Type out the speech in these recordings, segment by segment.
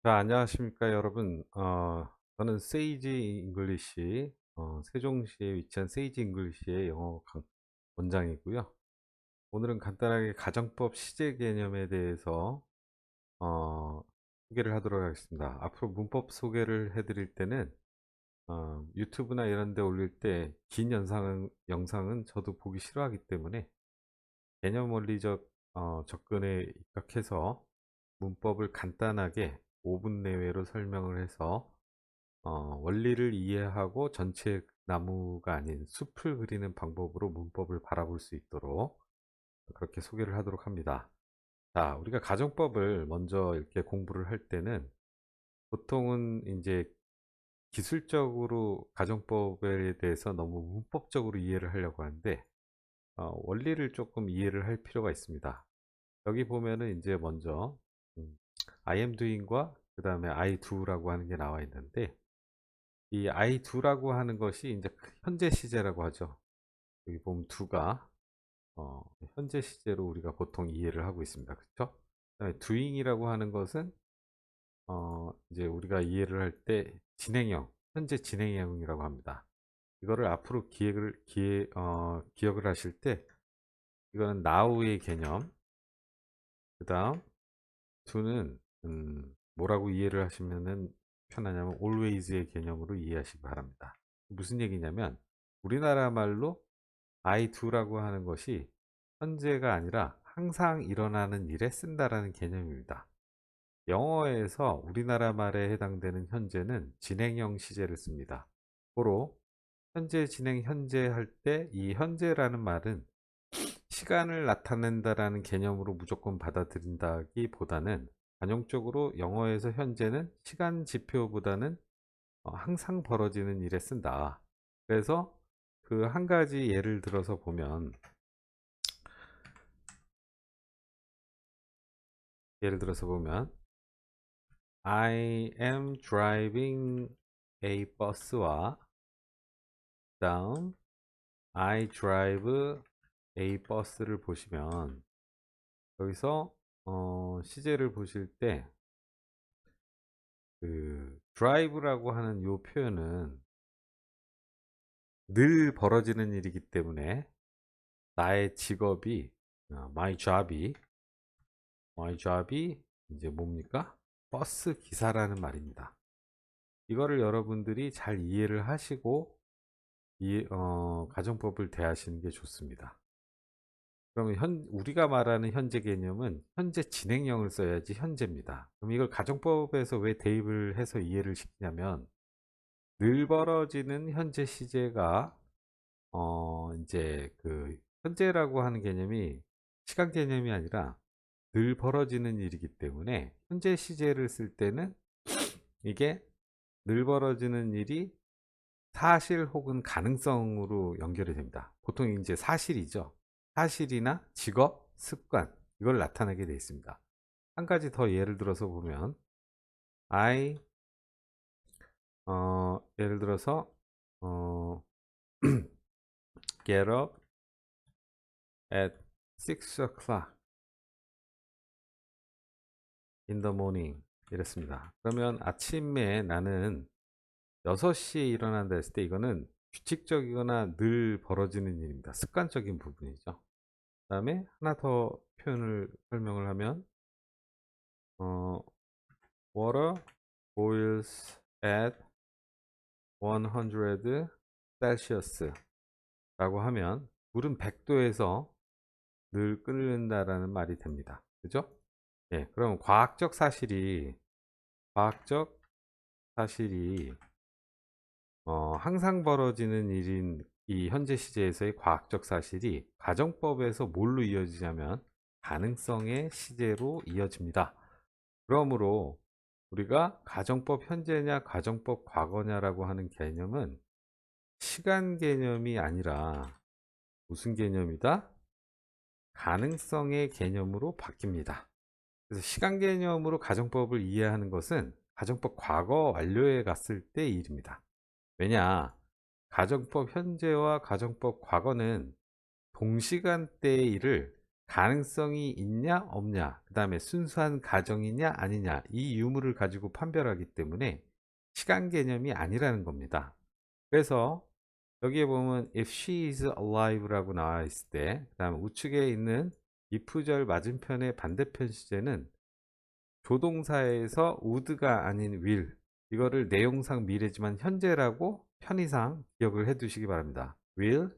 자, 안녕하십니까, 여러분. 저는 세이지 잉글리시, 세종시에 위치한 세이지 잉글리시의 원장이고요. 오늘은 간단하게 가정법 시제 개념에 대해서 어, 소개를 하도록 하겠습니다. 앞으로 문법 소개를 해드릴 때는 유튜브나 이런 데 올릴 때 긴 영상은 저도 보기 싫어하기 때문에 개념 원리적 접근에 입각해서 문법을 간단하게 5분 내외로 설명을 해서 원리를 이해하고 전체 나무가 아닌 숲을 그리는 방법으로 문법을 바라볼 수 있도록 그렇게 소개를 하도록 합니다. 자, 우리가 가정법을 먼저 이렇게 공부를 할 때는 보통은 이제 기술적으로 가정법에 대해서 너무 문법적으로 이해를 하려고 하는데 원리를 조금 이해를 할 필요가 있습니다. 여기 보면은 이제 먼저 I am doing과 그 다음에 I do라고 하는 게 나와 있는데 이 I do라고 하는 것이 이제 현재 시제라고 하죠. 여기 보면 do가 어, 현재 시제로 우리가 보통 이해를 하고 있습니다. 그렇죠? 그다음에 doing이라고 하는 것은 이제 우리가 이해를 할 때 진행형, 현재 진행형이라고 합니다. 이거를 앞으로 기억을 하실 때 이거는 now의 개념, 그 다음 do는 뭐라고 이해를 하시면은 편하냐면 always의 개념으로 이해하시기 바랍니다. 무슨 얘기냐면 우리나라 말로 I do라고 하는 것이 현재가 아니라 항상 일어나는 일에 쓴다라는 개념입니다. 영어에서 우리나라 말에 해당되는 현재는 진행형 시제를 씁니다. 고로 현재 진행 현재 할 때 이 현재라는 말은 시간을 나타낸다라는 개념으로 무조건 받아들인다기보다는 관용적으로 영어에서 현재는 시간 지표보다는 항상 벌어지는 일에 쓴다. 그래서 그 한 가지 예를 들어서 보면 I am driving a bus와 다음 I drive a bus를 보시면 여기서 시제를 보실 때 그 drive라고 하는 요 표현은 늘 벌어지는 일이기 때문에 나의 직업이 my job이 이제 뭡니까? 버스 기사라는 말입니다. 이거를 여러분들이 잘 이해를 하시고 가정법을 대하시는 게 좋습니다. 그러면 우리가 말하는 현재 개념은 현재 진행형을 써야지 현재입니다. 그럼 이걸 가정법에서 왜 대입을 해서 이해를 시키냐면 늘 벌어지는 현재 시제가 이제 그 현재라고 하는 개념이 시간 개념이 아니라 늘 벌어지는 일이기 때문에 현재 시제를 쓸 때는 이게 늘 벌어지는 일이 사실 혹은 가능성으로 연결이 됩니다. 보통 이제 사실이죠. 사실이나 직업, 습관 이걸 나타내게 되어 있습니다. 한 가지 더 예를 들어서 보면 I 예를 들어서 어, get up at 6 o'clock in the morning 이랬습니다. 그러면 아침에 나는 6시에 일어난다 했을 때 이거는 규칙적이거나 늘 벌어지는 일입니다. 습관적인 부분이죠. 그 다음에 하나 더 표현을 설명을 하면 어, water boils at 100 Celsius 라고 하면 물은 100도에서 늘 끓는다라는 말이 됩니다. 그죠? 예, 그럼 과학적 사실이 항상 벌어지는 일인 이 현재 시제에서의 과학적 사실이 가정법에서 뭘로 이어지냐면 가능성의 시제로 이어집니다. 그러므로 우리가 가정법 현재냐 가정법 과거냐라고 하는 개념은 시간 개념이 아니라 무슨 개념이다? 가능성의 개념으로 바뀝니다. 그래서 시간 개념으로 가정법을 이해하는 것은 가정법 과거 완료에 갔을 때 일입니다. 왜냐? 가정법 현재와 가정법 과거는 동시간대의 일을 가능성이 있냐 없냐, 그 다음에 순수한 가정이냐 아니냐, 이 유무를 가지고 판별하기 때문에 시간 개념이 아니라는 겁니다. 그래서 여기에 보면 if she is alive라고 나와 있을 때, 그 다음 우측에 있는 if절 맞은편의 반대편 시제는 조동사에서 would가 아닌 will, 이거를 내용상 미래지만 현재라고 편의상 기억을 해 두시기 바랍니다. will,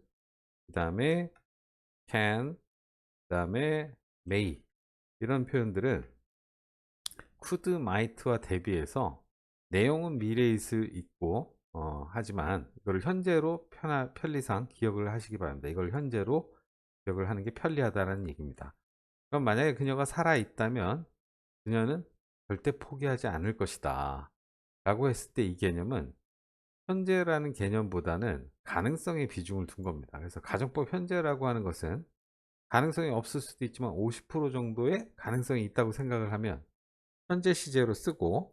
그 다음에 can, 그 다음에 may, 이런 표현들은 could, might와 대비해서 내용은 미래일 수 있고 하지만 이걸 현재로 편리상 기억을 하시기 바랍니다. 이걸 현재로 기억을 하는 게 편리하다는 얘기입니다. 그럼 만약에 그녀가 살아 있다면 그녀는 절대 포기하지 않을 것이다 라고 했을 때, 이 개념은 현재라는 개념보다는 가능성에 비중을 둔 겁니다. 그래서 가정법 현재라고 하는 것은 가능성이 없을 수도 있지만 50% 정도의 가능성이 있다고 생각을 하면 현재 시제로 쓰고,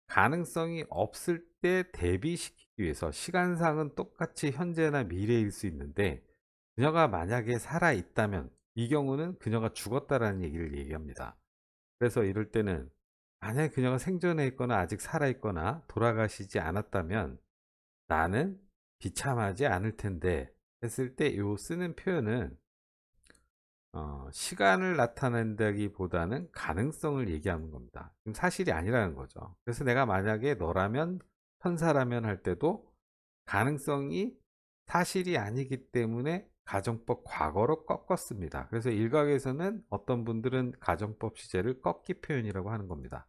가능성이 없을 때 대비시키기 위해서 시간상은 똑같이 현재나 미래일 수 있는데 그녀가 만약에 살아 있다면, 이 경우는 그녀가 죽었다라는 얘기를 얘기합니다. 그래서 이럴 때는 만약에 그녀가 생존해 있거나 아직 살아 있거나 돌아가시지 않았다면 나는 비참하지 않을 텐데 했을 때 요 쓰는 표현은 시간을 나타낸다기보다는 가능성을 얘기하는 겁니다. 지금 사실이 아니라는 거죠. 그래서 내가 만약에 너라면, 천사라면 할 때도 가능성이 사실이 아니기 때문에 가정법 과거로 꺾었습니다. 그래서 일각에서는 어떤 분들은 가정법 시제를 꺾기 표현이라고 하는 겁니다.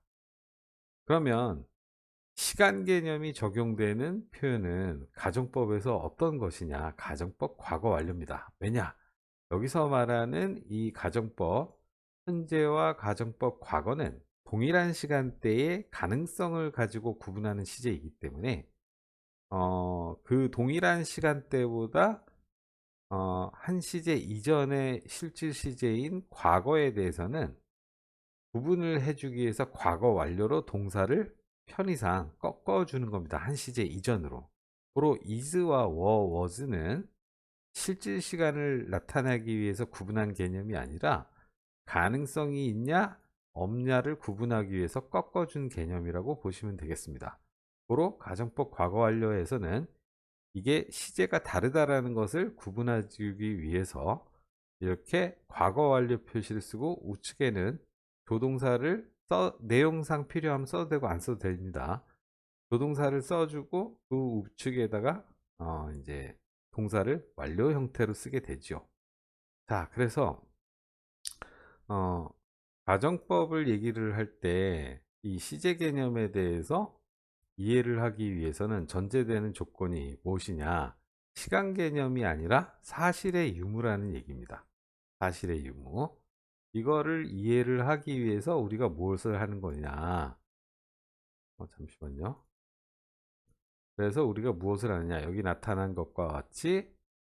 그러면 시간 개념이 적용되는 표현은 가정법에서 어떤 것이냐? 가정법 과거 완료입니다. 왜냐? 여기서 말하는 이 가정법 현재와 가정법 과거는 동일한 시간대의 가능성을 가지고 구분하는 시제이기 때문에 그 동일한 시간대보다 한 시제 이전의 실질 시제인 과거에 대해서는 구분을 해주기 위해서 과거 완료로 동사를 편의상 꺾어주는 겁니다. 한 시제 이전으로. 고로 is와 was는 실질 시간을 나타내기 위해서 구분한 개념이 아니라 가능성이 있냐 없냐를 구분하기 위해서 꺾어준 개념이라고 보시면 되겠습니다. 고로 가정법 과거 완료에서는 이게 시제가 다르다라는 것을 구분해주기 위해서 이렇게 과거 완료 표시를 쓰고, 우측에는 조동사를 내용상 필요하면 써도 되고 안 써도 됩니다. 조동사를 써주고 그 우측에다가 이제 동사를 완료 형태로 쓰게 되죠. 자, 그래서 어, 가정법을 얘기를 할 때 이 시제 개념에 대해서 이해를 하기 위해서는 전제되는 조건이 무엇이냐? 시간 개념이 아니라 사실의 유무라는 얘기입니다. 사실의 유무. 이거를 이해를 하기 위해서 우리가 무엇을 하는 거냐? 잠시만요. 그래서 우리가 무엇을 하느냐? 여기 나타난 것과 같이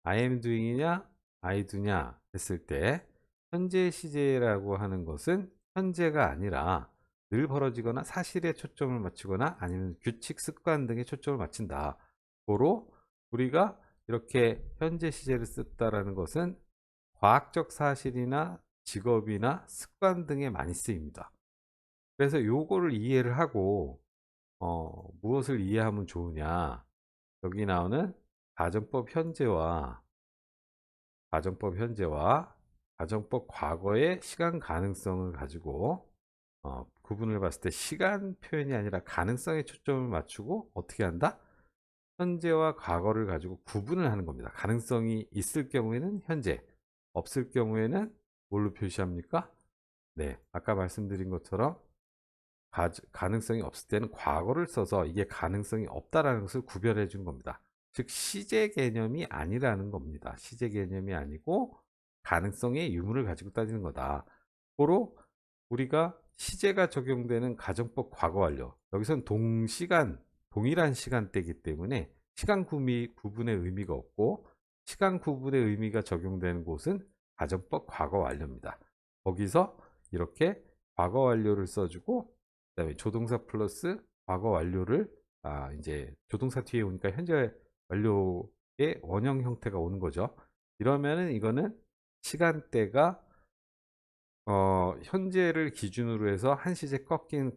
I am doing이냐, I do냐 했을 때 현재 시제라고 하는 것은 현재가 아니라 늘 벌어지거나 사실에 초점을 맞추거나 아니면 규칙, 습관 등에 초점을 맞춘다. 고로 우리가 이렇게 현재 시제를 썼다라는 것은 과학적 사실이나 직업이나 습관 등에 많이 쓰입니다. 그래서 요거를 이해를 하고 무엇을 이해하면 좋으냐? 여기 나오는 가정법 현재와 가정법 현재와 가정법 과거의 시간 가능성을 가지고 구분을 봤을 때 시간 표현이 아니라 가능성에 초점을 맞추고 어떻게 한다? 현재와 과거를 가지고 구분을 하는 겁니다. 가능성이 있을 경우에는 현재, 없을 경우에는 뭘로 표시합니까? 네, 아까 말씀드린 것처럼 가능성이 없을 때는 과거를 써서 이게 가능성이 없다라는 것을 구별해 준 겁니다. 즉 시제 개념이 아니라는 겁니다. 시제 개념이 아니고 가능성의 유무를 가지고 따지는 거다. 고로 우리가 시제가 적용되는 가정법 과거 완료, 여기선 동시간, 동일한 시간대이기 때문에 시간 구분의 의미가 없고, 시간 구분의 의미가 적용되는 곳은 가정법 과거 완료입니다. 거기서 이렇게 과거 완료를 써주고, 그다음에 조동사 플러스 과거 완료를 이제 조동사 뒤에 오니까 현재 완료의 원형 형태가 오는 거죠. 이러면은 이거는 시간대가 현재를 기준으로 해서 한시제 꺾인